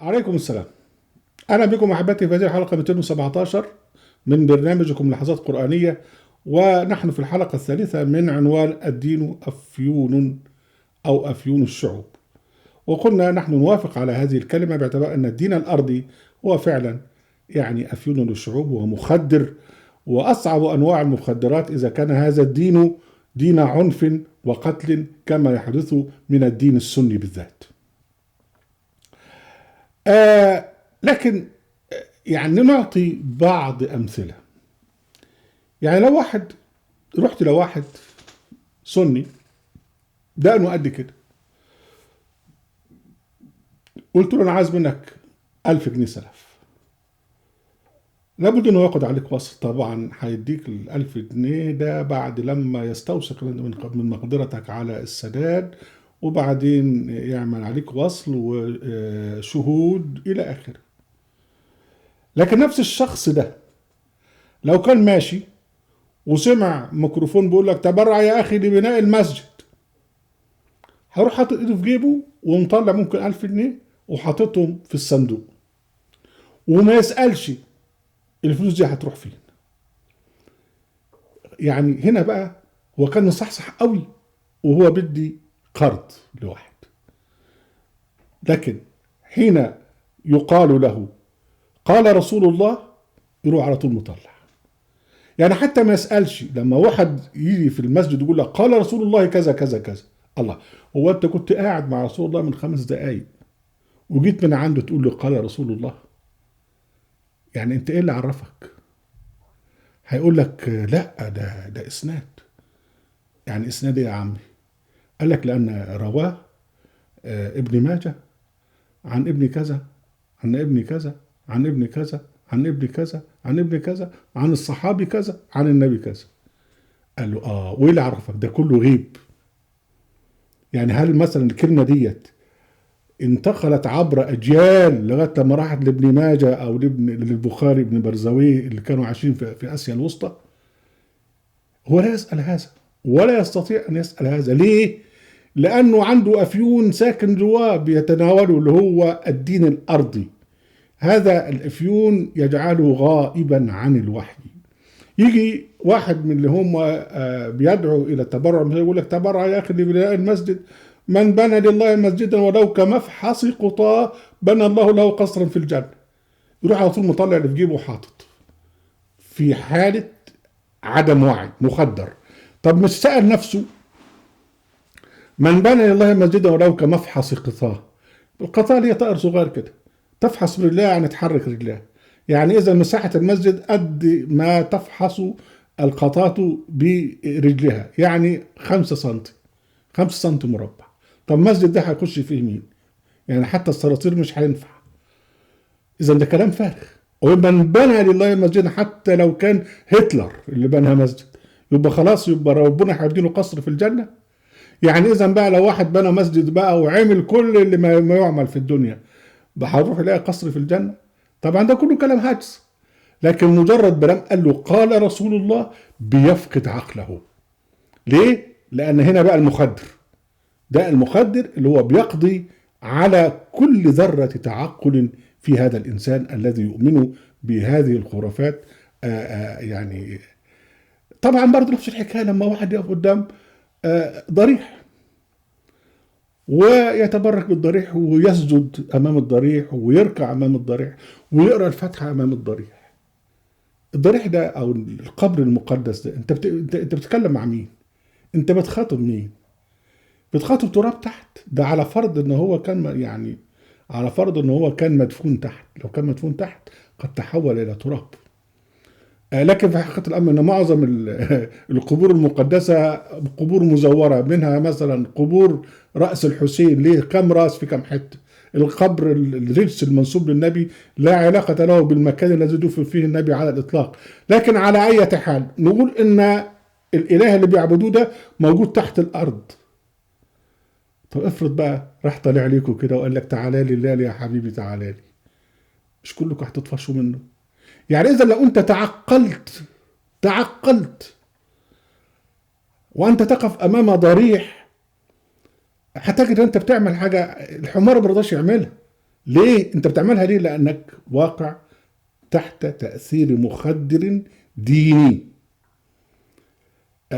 عليكم السلام. أهلا بكم أحبتي في هذه الحلقة 217 من برنامجكم لحظات قرآنية، ونحن في الحلقة الثالثة من عنوان الدين أفيون أو أفيون الشعوب. وقلنا نحن نوافق على هذه الكلمة باعتبار أن الدين الأرضي هو فعلا يعني أفيون للشعوب وهو مخدر، وأصعب أنواع المخدرات إذا كان هذا الدين دين عنف وقتل كما يحدث من الدين السني بالذات. لكن يعني نعطي بعض أمثلة. يعني لو رحت لواحد سني دقنه قد كده، قلت له أنا عايز منك 1000 جنيه سلف، لابد إنه ياخد عليك وصل. طبعا هيديك ال1000 جنيه ده بعد لما يستوثق من مقدرتك على السداد، وبعدين يعمل عليك وصل وشهود إلى آخره. لكن نفس الشخص ده لو كان ماشي وسمع ميكروفون بيقول لك تبرع يا أخي لبناء المسجد، هروح حاطط ايده في جيبه ومطلع ممكن 1000 جنيه وحاططهم في الصندوق، وما يسألش الفلوس دي هتروح فين. يعني هنا بقى هو كان مصحصح قوي وهو بدي قرض لواحد، لكن حين يقال له قال رسول الله يروح على طول مطلع. يعني حتى ما يسألش لما واحد يجي في المسجد يقول لك قال رسول الله كذا كذا كذا، الله، هو انت كنت قاعد مع رسول الله من 5 دقايق وجيت من عنده تقول له قال رسول الله؟ يعني انت ايه اللي عرفك؟ هيقول لك لا ده اسناد. يعني اسناد ايه يا عمي؟ قال لك لان رواه ابن ماجه عن ابن كذا عن ابن كذا عن ابن كذا عن ابن كذا عن ابن كذا عن الصحابي كذا عن النبي كذا. قال له وايه اللي عرفك؟ ده كله غيب. يعني هل مثلا الكلمه ديت انتقلت عبر اجيال لغايه لما راحت لابن ماجه او للبخاري ابن برزويه اللي كانوا عايشين في اسيا الوسطى؟ هو لا يسال هذا ولا يستطيع ان يسال هذا. ليه؟ لانه عنده افيون ساكن جواه بيتناوله اللي هو الدين الارضي. هذا الافيون يجعله غائبا عن الوحي. يجي واحد من اللي هم بيدعوا الى التبرع، يقول لك تبرع يا اخي لبناء المسجد، من بنى لله مسجدا ولو كمفحص قطاه بنى الله له قصرا في الجنه. يروح على طول مطلع اللي في جيبه وحاطط، في حاله عدم وعي مخدر. طب مش سأل نفسه من بنى لله مسجدا ولو كمفحص قطاه؟ القطاه اللي هي طائر صغير كده، تفحص برجلها يعني تحرك رجلها. يعني اذا مساحه المسجد قد ما تفحص القطاة برجلها، يعني 5 سنتي، 5 سنتي مربع. طب المسجد ده هيخش فيه مين؟ يعني حتى الصراصير مش هينفع. اذا ده كلام فارغ. ومن بنى لله مسجدا، حتى لو كان هتلر اللي بنى مسجد، يبقى خلاص يبقى ربنا هيديله قصر في الجنه. يعني اذا بقى لو واحد بنى مسجد بقى وعمل كل اللي ما يعمل في الدنيا، بقى هيروح يلاقي قصر في الجنه؟ طبعا ده كله كلام هجس. لكن مجرد بلام قال له قال رسول الله بيفقد عقله. ليه؟ لان هنا بقى المخدر، ده المخدر اللي هو بيقضي على كل ذرة تعقل في هذا الإنسان الذي يؤمن بهذه الخرافات. يعني طبعا برضه نفس الحكاية لما واحد يقف قدام ضريح ويتبرك بالضريح ويسجد أمام الضريح ويركع أمام الضريح ويقرأ الفاتحة أمام الضريح. الضريح ده أو القبر المقدس ده، أنت بتتكلم مع مين؟ أنت بتخاطب مين؟ بتخاطب تراب تحت. ده على فرض ان هو كان، يعني على فرض ان هو كان مدفون تحت. لو كان مدفون تحت قد تحول الى تراب. لكن في حقيقة الامر ان معظم القبور المقدسة قبور مزورة. منها مثلا قبور رأس الحسين، ليه كم رأس في كم حتة. القبر الرجس المنسوب للنبي لا علاقة له بالمكان الذي دفن فيه النبي على الإطلاق. لكن على أي حال نقول إن الإله اللي بيعبدوه ده موجود تحت الأرض. طب افرض بقى راح طالع عليكم كده وقال لك تعالى لي الليل يا حبيبي تعالى لي، مش كلكم هتطفشوا منه؟ يعني اذا لو انت تعقلت وانت تقف امام ضريح، هتجد انت بتعمل حاجه الحمار ما رضاش يعملها. ليه انت بتعملها؟ ليه؟ لانك واقع تحت تأثير مخدر ديني.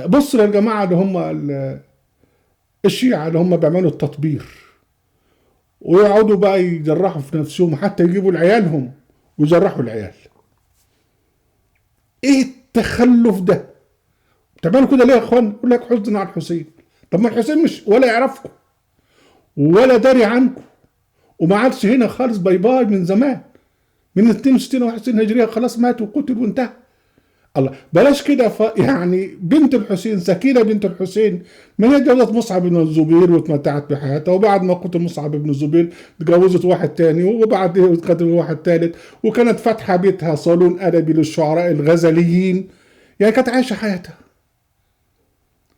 بص للجماعة اللي هم الشيعة اللي هم بيعملوا التطبير، ويقعدوا بقى يجرحوا في نفسهم، حتى يجيبوا لعيالهم ويجرحوا العيال. ايه التخلف ده؟ بتعملوا كده ليه يا اخوان؟ يقول لك حزن على الحسين. طب ما الحسين مش ولا يعرفكم ولا داري عنكم، وما عادش هنا خالص، باي باي من زمان، من 62 61 هجريه خلاص مات وقتل وانتهى. الله، بلاش كده. يعني بنت الحسين سكينة بنت الحسين، ما هي اتجوزت مصعب بن الزبير واتمتعت بحياتها، وبعد ما قتل مصعب بن الزبير اتجوزت واحد تاني، وبعد قتل واحد تالت، وكانت فاتحة بيتها صالون أدبي للشعراء الغزليين. يعني كانت عايشة حياتها،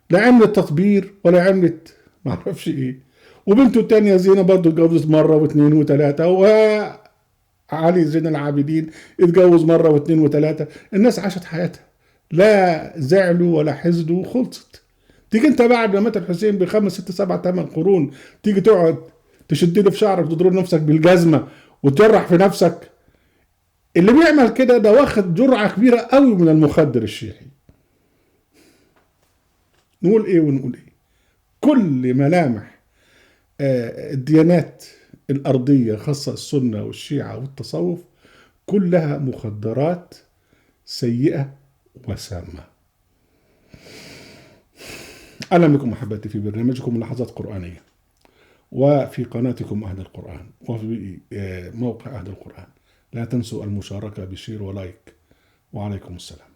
لا عملت تطبير ولا عملت ما اعرفش ايه. وبنته التانية زينة برضه اتجوزت مرة واثنين وثلاثة، علي زين العابدين اتجوز مرة واثنين وثلاثة. الناس عاشت حياتها، لا زعلوا ولا حزنوا وخلصت. تيجي انت بعد ما مات الحسين بخمس ست سبع ثمان قرون تيجي تقعد تشد له في شعرك وتضرب نفسك بالجزمة وتجرح في نفسك؟ اللي بيعمل كده ده واخد جرعة كبيرة قوي من المخدر الشيعي. نقول ايه ونقول ايه؟ كل ملامح الديانات الأرضية خاصة السنة والشيعة والتصوف كلها مخدرات سيئة وسامة. أهلا بكم أحبتي في برنامجكم لحظات قرآنية، وفي قناتكم أهل القرآن، وفي موقع أهل القرآن. لا تنسوا المشاركة بشير ولايك، وعليكم السلام.